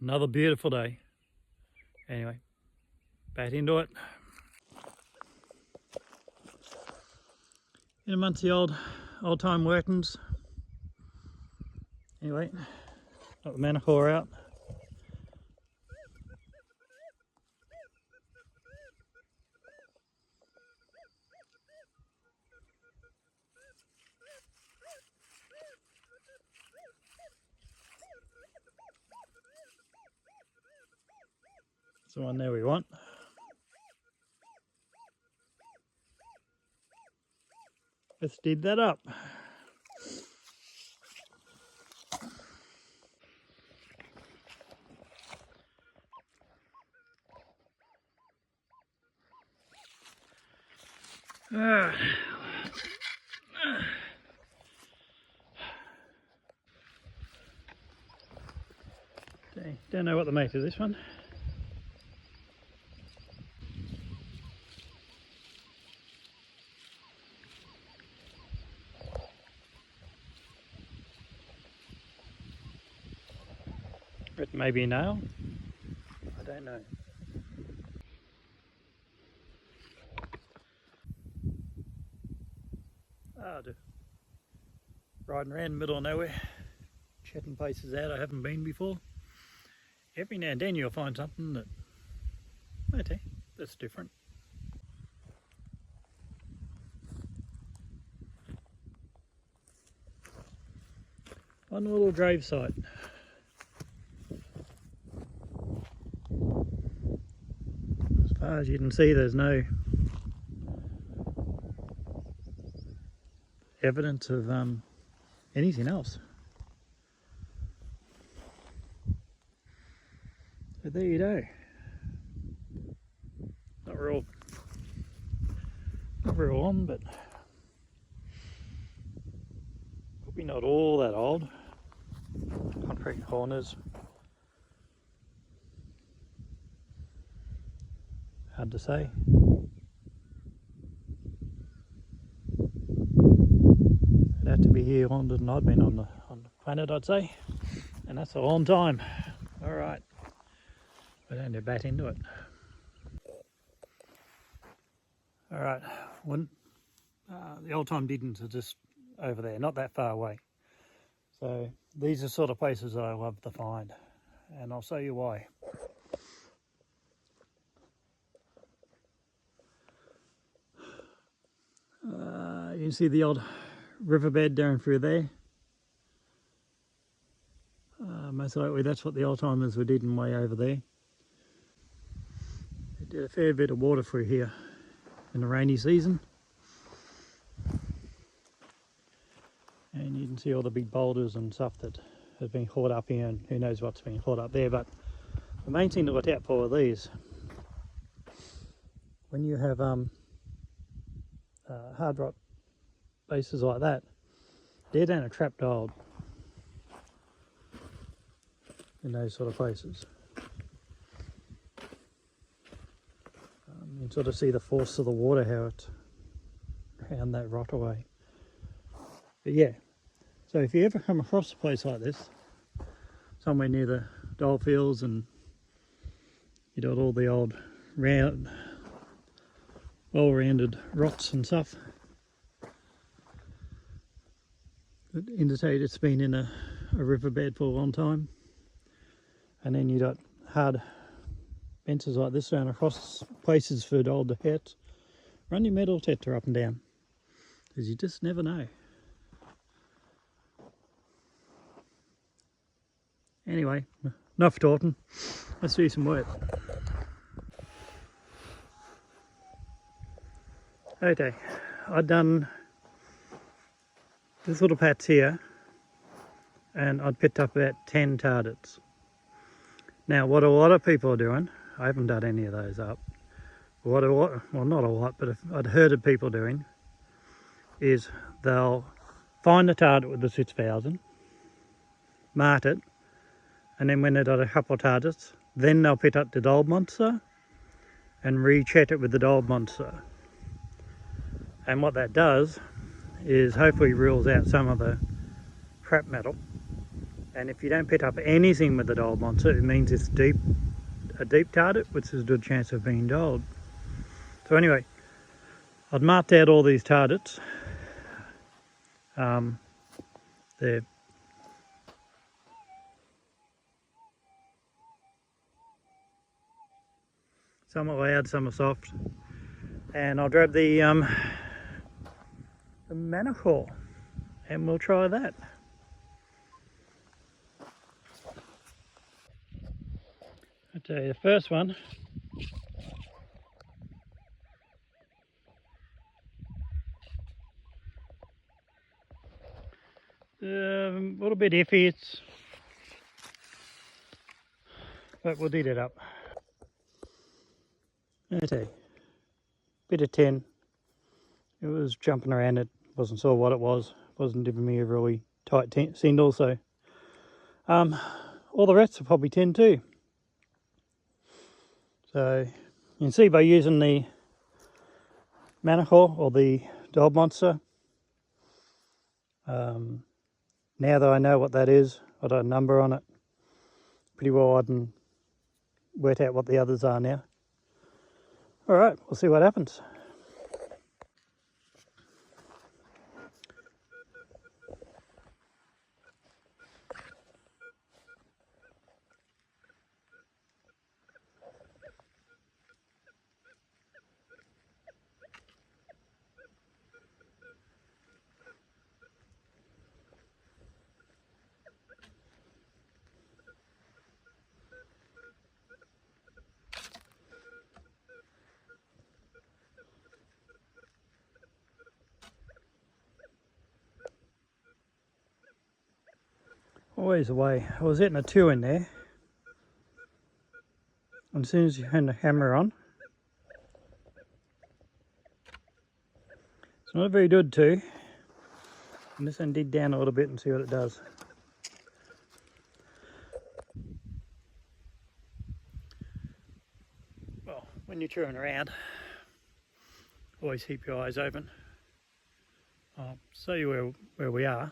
Another beautiful day. Anyway, back into it. In amongst the old time workings. Anyway, got the Manticore out. That's the one there we want. Let's dig that up. Okay, don't know what to make of this one. But maybe a nail. I don't know. Riding around the middle of nowhere, checking places out I haven't been before. Every now and then you'll find something that, okay, that's different. One little grave site. As far as you can see, there's no evidence of anything else. So there you go. Not real on, but probably not all that old. Concrete corners. Hard to say. It'd have to be here longer than I've been on the planet, I'd say, and that's a long time. All right, we're going to bat into it. All right, the old time diggings are just over there, not that far away. So these are sort of places that I love to find, and I'll show you why. You can see the old riverbed down through there. Most likely that's what the old timers were digging way over there. They did a fair bit of water through here in the rainy season. And you can see all the big boulders and stuff that have been hauled up here, and who knows what's been hauled up there. But the main thing to look out for are these. When you have hard rock bases like that, they're down a trap gold in those sort of places. You can sort of see the force of the water, how it found that rock away. But yeah, so if you ever come across a place like this, somewhere near the goldfields, and you got all the old round, well-rounded rocks and stuff that indicate it's been in a riverbed for a long time, and then you got hard fences like this around across places for the old hats, run your metal detector up and down, because you just never know. Anyway, enough talking, let's do some work. Okay, I've done this little patch here, and I'd picked up about 10 targets. Now what a lot of people are doing, I haven't done any of those up, well not a lot, but I'd heard of people doing, is they'll find the target with the 6000, mark it, and then when they've got a couple of targets, then they'll pick up the gold monster and recheck it with the gold monster. And what that does is hopefully rules out some of the crap metal And if you don't pick up anything with the dole monster, it means it's a deep target, which is a good chance of being doled. So anyway, I've marked out all these targets. They're some are loud, some are soft. And I'll grab the Manticore and we'll try that. I'll tell you the first one. A little bit iffy, but we'll dig it up. Okay, bit of 10. It was jumping around, it wasn't sure what it was. Wasn't giving me a really tight signal, so all the rest are probably 10 too. So you can see by using the Manticore or the dog monster, now that I know what that is, I've got a number on it, pretty well I can work out what the others are now. Alright, we'll see what happens. Always away. I was hitting a 2 in there. And as soon as you turn the hammer on, it's not a very good 2. I'm just going to dig down a little bit and see what it does. Well, when you're chewing around, always keep your eyes open. I'll show you where we are.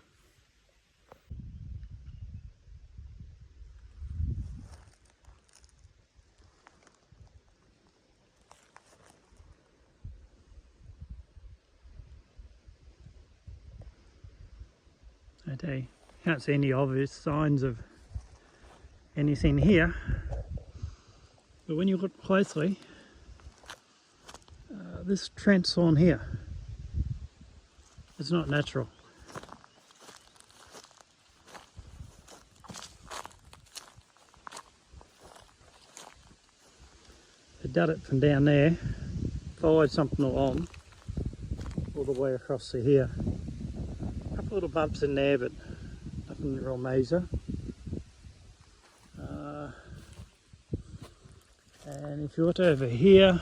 Okay, can't see any obvious signs of anything here, but when you look closely, this trent's on here. It's not natural. It did it from down there, followed something along, all the way across to here. A couple little bumps in there, but nothing real major. And if you look over here,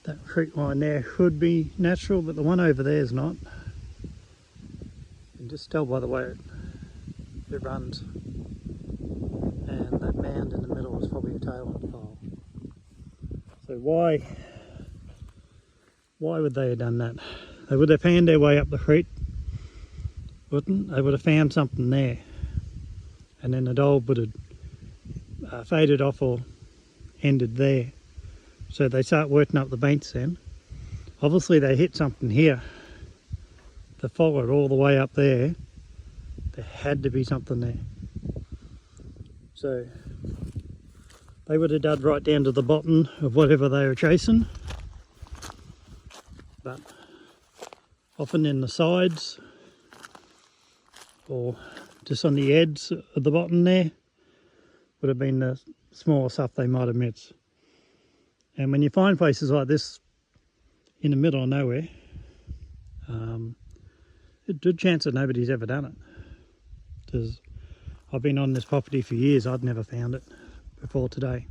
that creek line there could be natural, but the one over there is not. You can just tell by the way it runs. And that mound in the middle is probably a tailwind pole. So why would they have done that? They would have found their way up the creek, wouldn't they? Would have found something there, and then the dole would have faded off or ended there. So they start working up the banks then. Obviously they hit something here. They followed all the way up there. There had to be something there. So they would have dug right down to the bottom of whatever they were chasing. But often in the sides or just on the edge of the bottom there would have been the smaller stuff they might have missed. And when you find places like this in the middle of nowhere, a good chance that nobody's ever done it. Because I've been on this property for years, I'd never found it before today.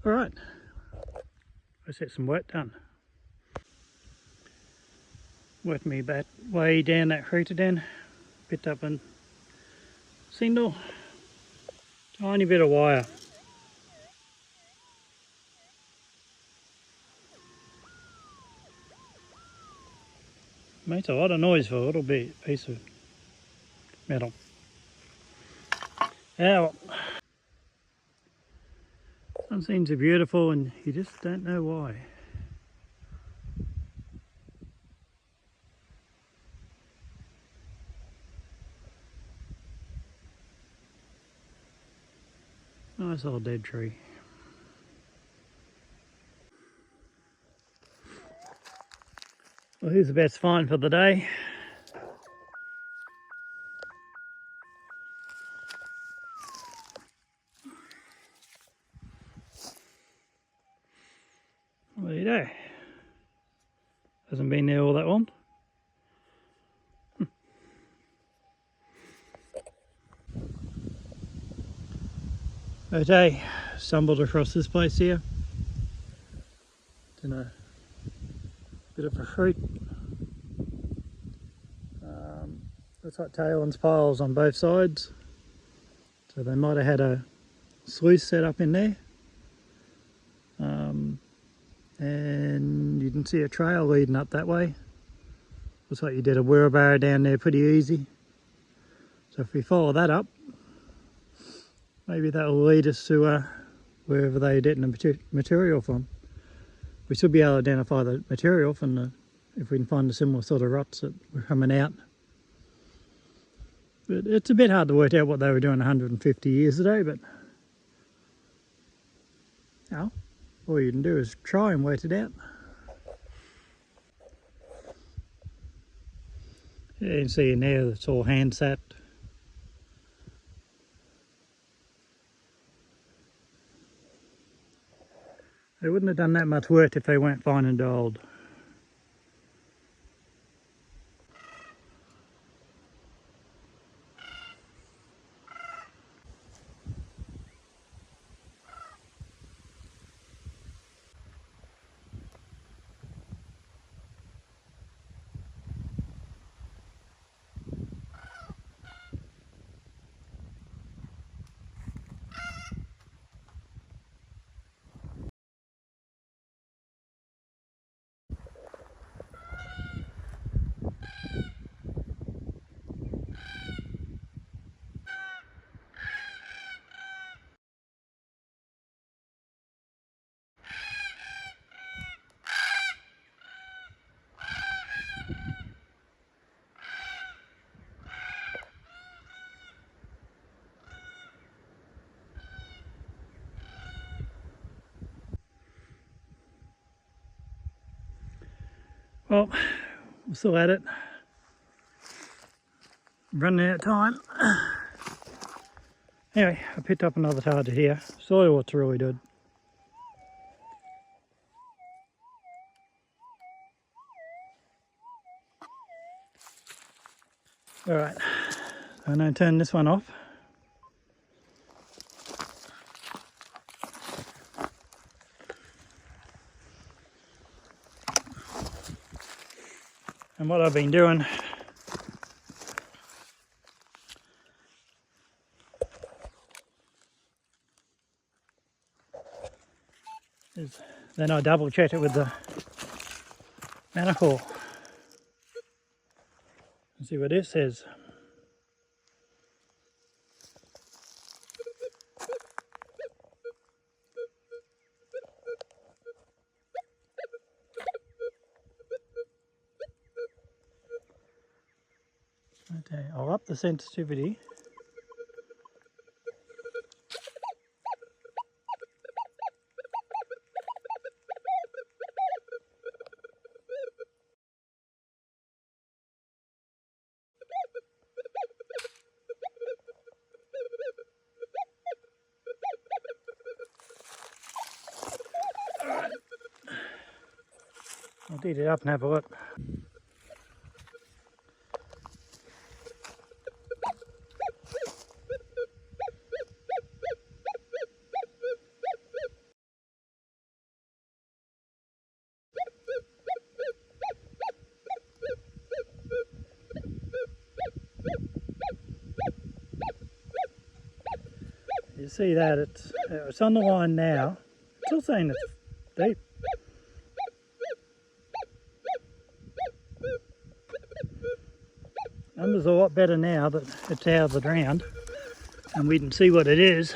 Alright, let's get some work done. Worked me back way down that creek again, picked up a single tiny bit of wire. Makes a lot of noise for a little piece of metal. Yeah, well, some scenes are beautiful and you just don't know why. Nice old dead tree. Well, here's the best find for the day. Well, there you go. Hasn't been there all that long. Okay, stumbled across this place here. It's in a bit of a fruit. Looks like tailings piles on both sides. So they might have had a sluice set up in there. And you can see a trail leading up that way. Looks like you did a wheelbarrow down there pretty easy. So if we follow that up, maybe that will lead us to wherever they getting the material from. We should be able to identify the material from if we can find a similar sort of ruts that were coming out. But it's a bit hard to work out what they were doing 150 years ago, but well, all you can do is try and work it out. Yeah, you can see in there it's all hand sapped. They wouldn't have done that much work if they weren't finding gold. Well, we're still at it. I'm running out of time. Anyway, I picked up another target here. Soil looks really good. Alright, I'm going to turn this one off. And what I've been doing is then I double check it with the Manticore and see what it says. Okay, I'll up the sensitivity. I'll dig it up and have a look. You see that it's on the line now. It's still saying it's deep. is a lot better now that it's out of the ground and we can see what it is.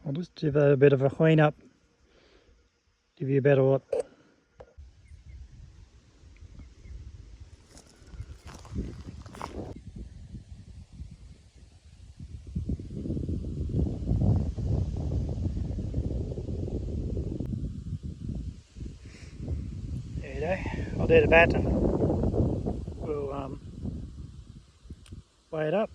I'll just give that a bit of a clean up, give you a better look. There you go. I'll do the bat and we'll weigh it up.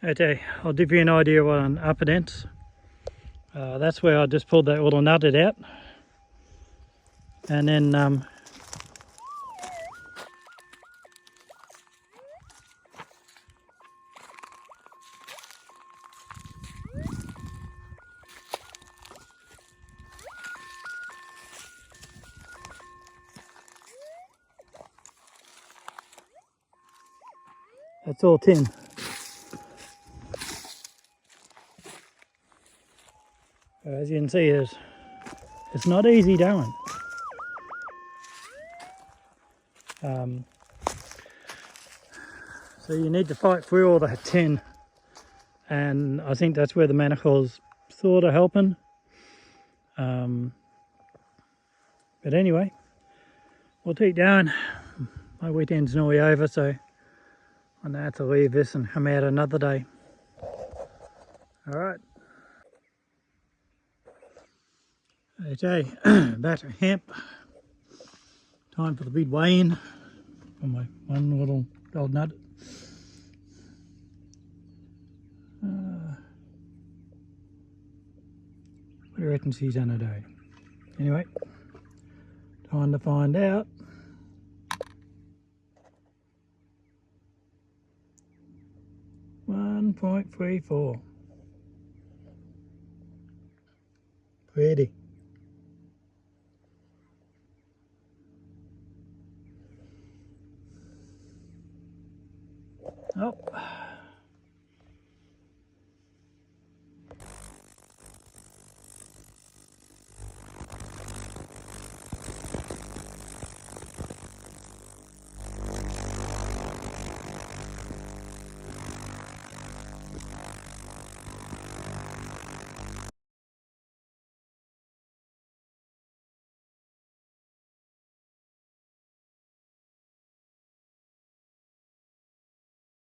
Okay, I'll give you an idea what an upper dent's. That's where I just pulled that little nugget out, and then that's all tin. As you can see, it's not easy doing. So you need to fight through all that tin, and I think that's where the Manticore's sort of helping. But anyway, we'll keep going. My weekend's nearly over, so I now have to leave this and come out another day. Alright. Okay, back to camp. Time for the big weigh-in for my one little gold nut. What do you reckon she's gonna do? Anyway, time to find out. .34. Pretty.